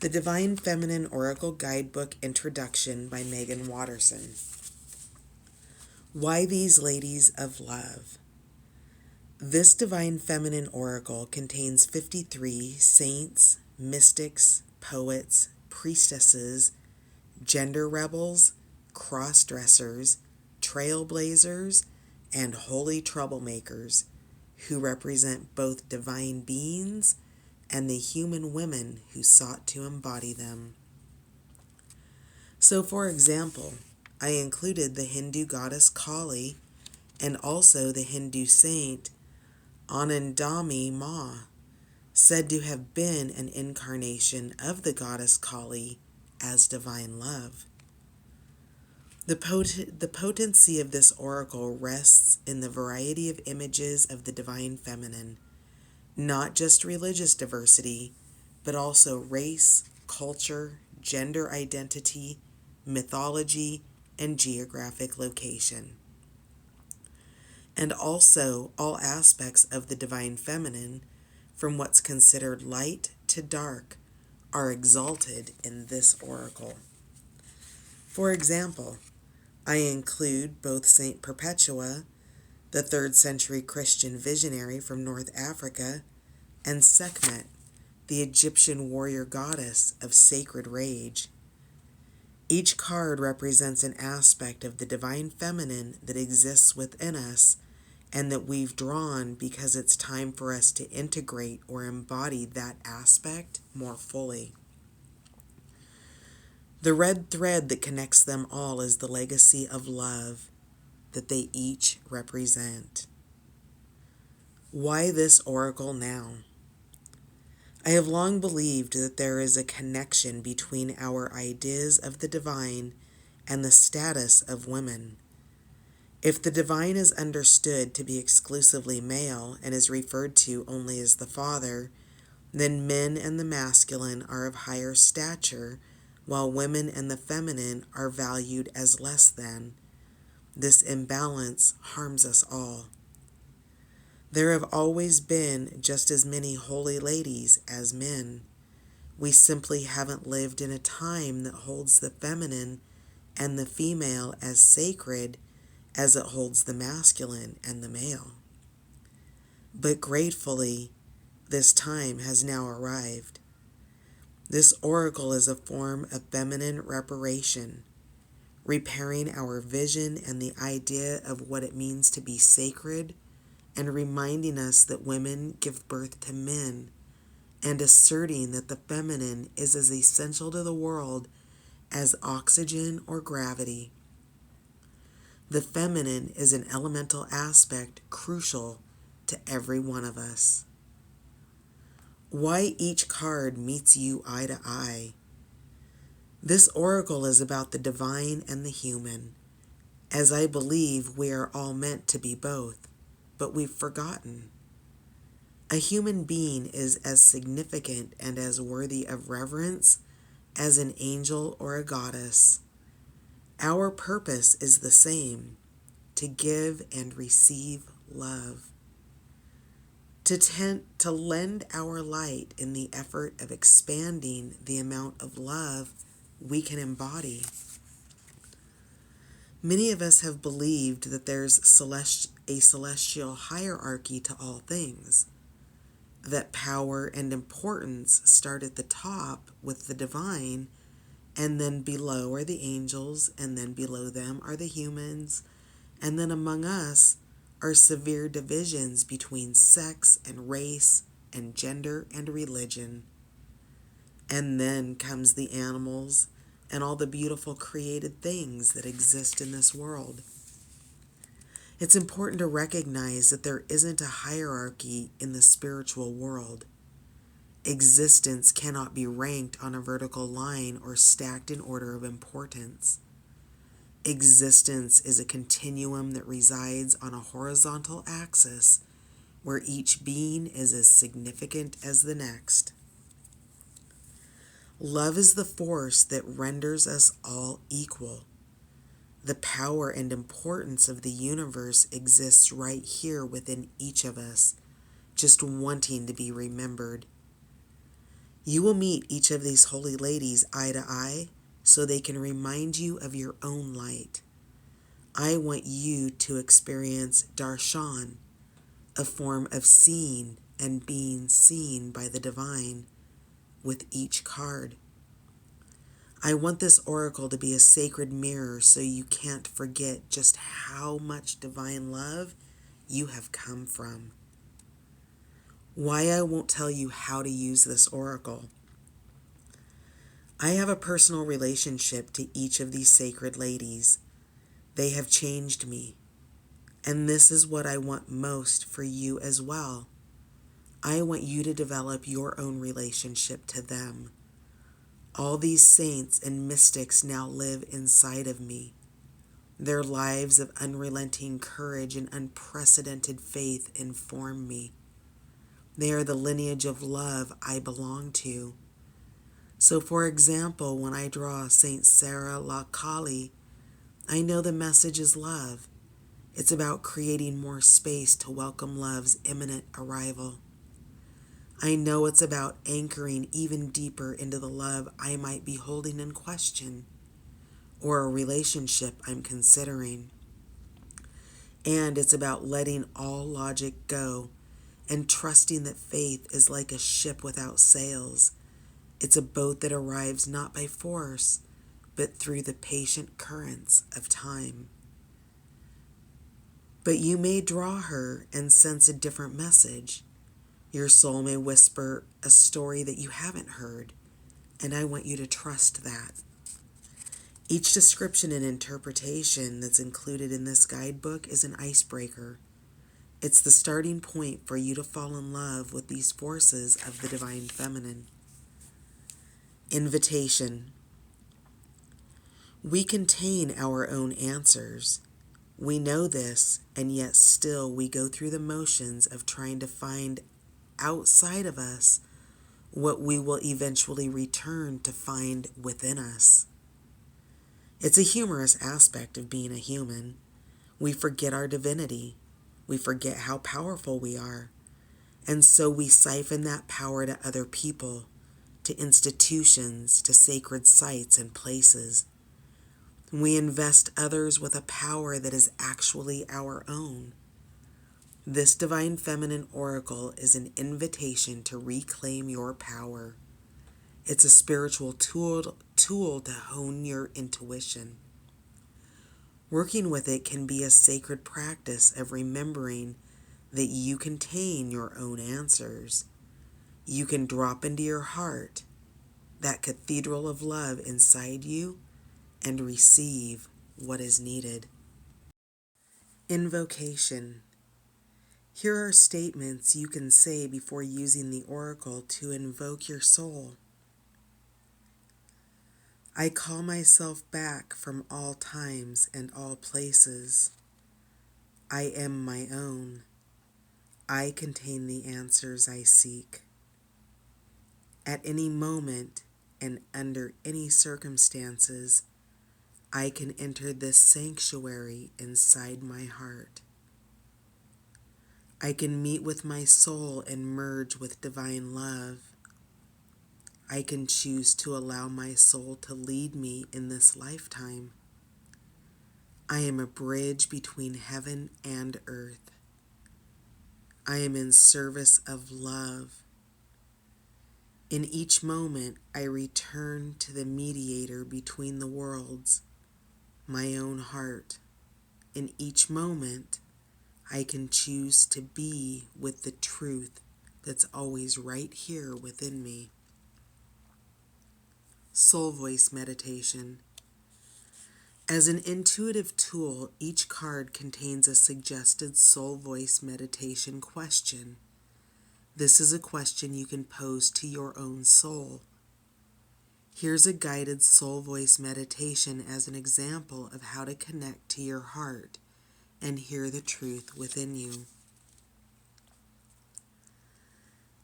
The Divine Feminine Oracle Guidebook Introduction by Megan Watterson. Why these ladies of love? This Divine Feminine Oracle contains 53 saints, mystics, poets, priestesses, gender rebels, cross-dressers, trailblazers, and holy troublemakers who represent both divine beings and the human women who sought to embody them. So, for example, I included the Hindu goddess Kali and also the Hindu saint Anandami Ma, said to have been an incarnation of the goddess Kali as divine love. The potency of this oracle rests in the variety of images of the divine feminine, not just religious diversity, but also race, culture, gender identity, mythology, and geographic location. And also all aspects of the divine feminine, from what's considered light to dark, are exalted in this oracle. For example, I include both Saint Perpetua, the 3rd century Christian visionary from North Africa, and Sekhmet, the Egyptian warrior goddess of sacred rage. Each card represents an aspect of the divine feminine that exists within us and that we've drawn because it's time for us to integrate or embody that aspect more fully. The red thread that connects them all is the legacy of love that they each represent. Why this oracle now? I have long believed that there is a connection between our ideas of the divine and the status of women. If the divine is understood to be exclusively male and is referred to only as the father, then men and the masculine are of higher stature, while women and the feminine are valued as less than. This imbalance harms us all. There have always been just as many holy ladies as men. We simply haven't lived in a time that holds the feminine and the female as sacred as it holds the masculine and the male. But gratefully, this time has now arrived. This oracle is a form of feminine reparation, repairing our vision and the idea of what it means to be sacred, and reminding us that women give birth to men, and asserting that the feminine is as essential to the world as oxygen or gravity. The feminine is an elemental aspect crucial to every one of us. Why each card meets you eye to eye? This oracle is about the divine and the human, as I believe we are all meant to be both, but we've forgotten. A human being is as significant and as worthy of reverence as an angel or a goddess. Our purpose is the same: to give and receive love. To lend our light in the effort of expanding the amount of love we can embody. Many of us have believed that there's a celestial hierarchy to all things, that power and importance start at the top with the divine, and then below are the angels, and then below them are the humans, and then among us are severe divisions between sex and race and gender and religion. And then comes the animals and all the beautiful created things that exist in this world. It's important to recognize that there isn't a hierarchy in the spiritual world. Existence cannot be ranked on a vertical line or stacked in order of importance. Existence is a continuum that resides on a horizontal axis where each being is as significant as the next. Love is the force that renders us all equal. The power and importance of the universe exists right here within each of us, just wanting to be remembered. You will meet each of these holy ladies eye to eye so they can remind you of your own light. I want you to experience darshan, a form of seeing and being seen by the divine with each card. I want this oracle to be a sacred mirror so you can't forget just how much divine love you have come from. Why I won't tell you how to use this oracle. I have a personal relationship to each of these sacred ladies. They have changed me, and this is what I want most for you as well. I want you to develop your own relationship to them. All these saints and mystics now live inside of me. Their lives of unrelenting courage and unprecedented faith inform me. They are the lineage of love I belong to. So, for example, when I draw Saint Sarah La Kali, I know the message is love. It's about creating more space to welcome love's imminent arrival. I know it's about anchoring even deeper into the love I might be holding in question, or a relationship I'm considering. And it's about letting all logic go and trusting that faith is like a ship without sails. It's a boat that arrives not by force, but through the patient currents of time. But you may draw her and sense a different message. Your soul may whisper a story that you haven't heard, and I want you to trust that. Each description and interpretation that's included in this guidebook is an icebreaker. It's the starting point for you to fall in love with these forces of the divine feminine. Invitation. We contain our own answers. We know this, and yet still we go through the motions of trying to find outside of us what we will eventually return to find within us. It's a humorous aspect of being a human. We forget our divinity. We forget how powerful we are. And so we siphon that power to other people, to institutions, to sacred sites and places. We invest others with a power that is actually our own. This divine feminine oracle is an invitation to reclaim your power. It's a spiritual tool to hone your intuition. Working with it can be a sacred practice of remembering that you contain your own answers. You can drop into your heart, that cathedral of love inside you, and receive what is needed. Invocation. Here are statements you can say before using the oracle to invoke your soul. I call myself back from all times and all places. I am my own. I contain the answers I seek. At any moment and under any circumstances, I can enter this sanctuary inside my heart. I can meet with my soul and merge with divine love. I can choose to allow my soul to lead me in this lifetime. I am a bridge between heaven and earth. I am in service of love. In each moment, I return to the mediator between the worlds, my own heart. In each moment, I can choose to be with the truth that's always right here within me. Soul Voice Meditation. As an intuitive tool, each card contains a suggested soul voice meditation question. This is a question you can pose to your own soul. Here's a guided soul voice meditation as an example of how to connect to your heart and hear the truth within you.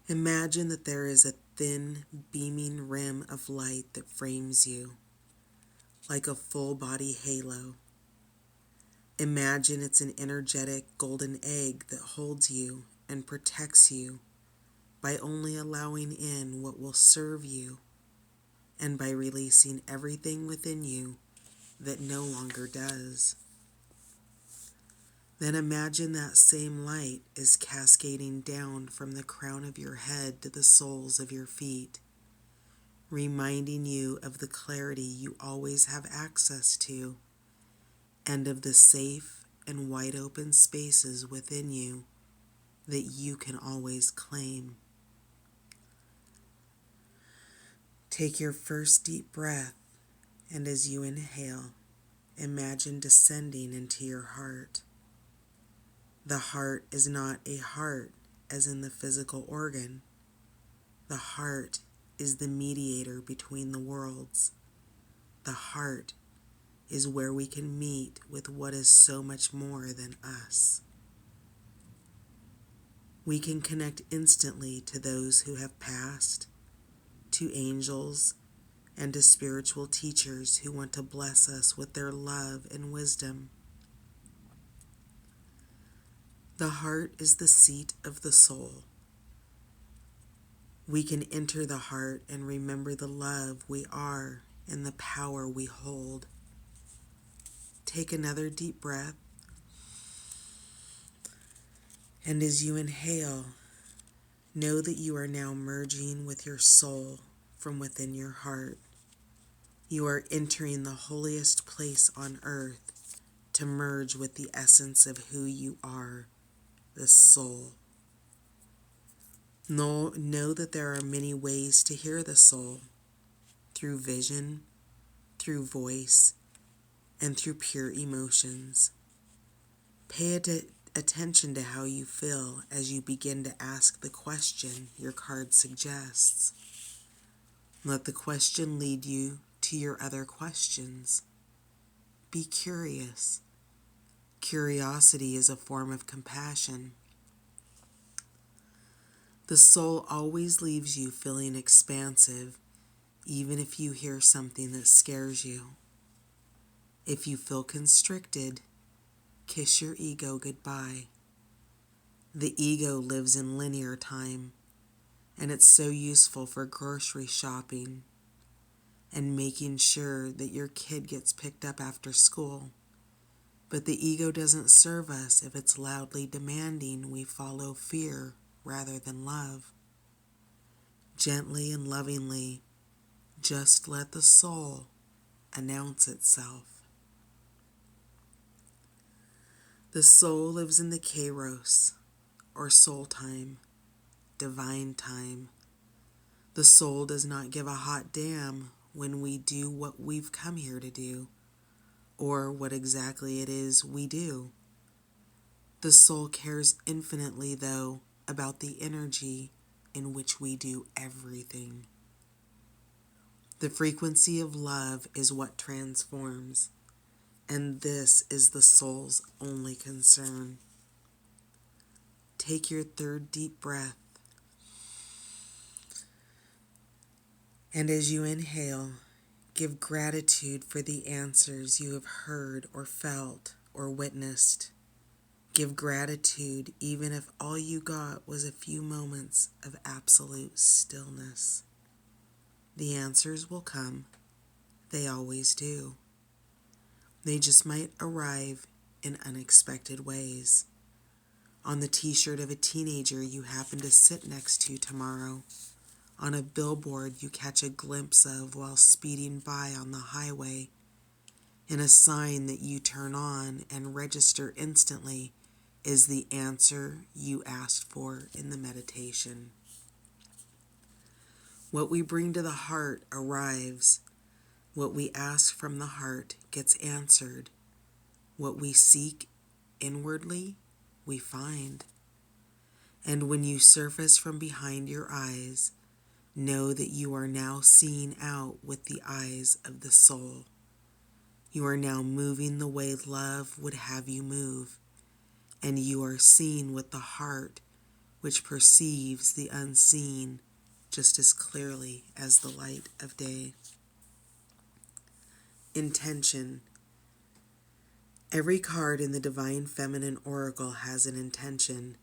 Imagine that there is a thin, beaming rim of light that frames you, like a full-body halo. Imagine it's an energetic golden egg that holds you and protects you by only allowing in what will serve you and by releasing everything within you that no longer does. Then imagine that same light is cascading down from the crown of your head to the soles of your feet, reminding you of the clarity you always have access to and of the safe and wide open spaces within you that you can always claim. Take your first deep breath, and as you inhale, imagine descending into your heart. The heart is not a heart as in the physical organ. The heart is the mediator between the worlds. The heart is where we can meet with what is so much more than us. We can connect instantly to those who have passed, to angels, and to spiritual teachers who want to bless us with their love and wisdom. The heart is the seat of the soul. We can enter the heart and remember the love we are and the power we hold. Take another deep breath, and as you inhale, know that you are now merging with your soul from within your heart. You are entering the holiest place on earth to merge with the essence of who you are, the soul. Know that there are many ways to hear the soul, through vision, through voice, and through pure emotions. Pay attention to how you feel as you begin to ask the question your card suggests. Let the question lead you to your other questions. Be curious. Curiosity is a form of compassion. The soul always leaves you feeling expansive, even if you hear something that scares you. If you feel constricted, kiss your ego goodbye. The ego lives in linear time, and it's so useful for grocery shopping and making sure that your kid gets picked up after school. But the ego doesn't serve us if it's loudly demanding we follow fear rather than love. Gently and lovingly, just let the soul announce itself. The soul lives in the kairos, or soul time, divine time. The soul does not give a hot damn when we do what we've come here to do, or what exactly it is we do. The soul cares infinitely, though, about the energy in which we do everything. The frequency of love is what transforms, and this is the soul's only concern. Take your third deep breath, and as you inhale, give gratitude for the answers you have heard or felt or witnessed. Give gratitude even if all you got was a few moments of absolute stillness. The answers will come. They always do. They just might arrive in unexpected ways. On the t-shirt of a teenager you happen to sit next to tomorrow. On a billboard you catch a glimpse of while speeding by on the highway. In a sign that you turn on and register instantly is the answer you asked for in the meditation. What we bring to the heart arrives. What we ask from the heart gets answered. What we seek inwardly, we find. And when you surface from behind your eyes, know that you are now seeing out with the eyes of the soul. You are now moving the way love would have you move, and you are seeing with the heart, which perceives the unseen just as clearly as the light of day. Intention. Every card in the Divine Feminine Oracle has an intention.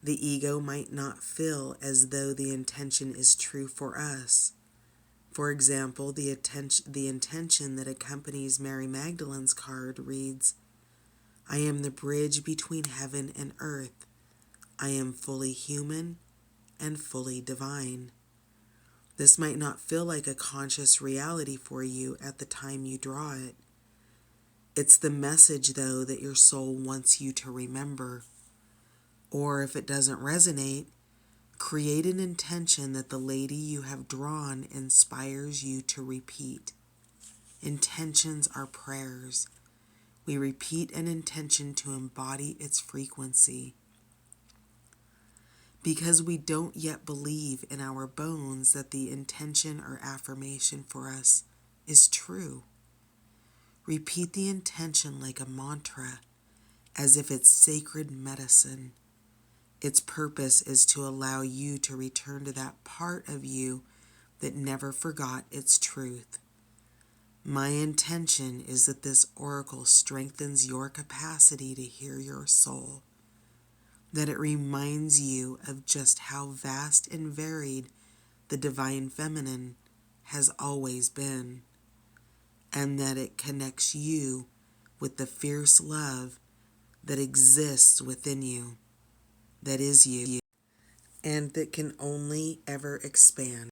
The ego might not feel as though the intention is true for us. For example, the intention that accompanies Mary Magdalene's card reads, "I am the bridge between heaven and earth. I am fully human and fully divine." This might not feel like a conscious reality for you at the time you draw it. It's the message, though, that your soul wants you to remember. Or if it doesn't resonate, create an intention that the lady you have drawn inspires you to repeat. Intentions are prayers. We repeat an intention to embody its frequency. Because we don't yet believe in our bones that the intention or affirmation for us is true. Repeat the intention like a mantra, as if it's sacred medicine. Its purpose is to allow you to return to that part of you that never forgot its truth. My intention is that this oracle strengthens your capacity to hear your soul, that it reminds you of just how vast and varied the divine feminine has always been, and that it connects you with the fierce love that exists within you, that is you, and that can only ever expand.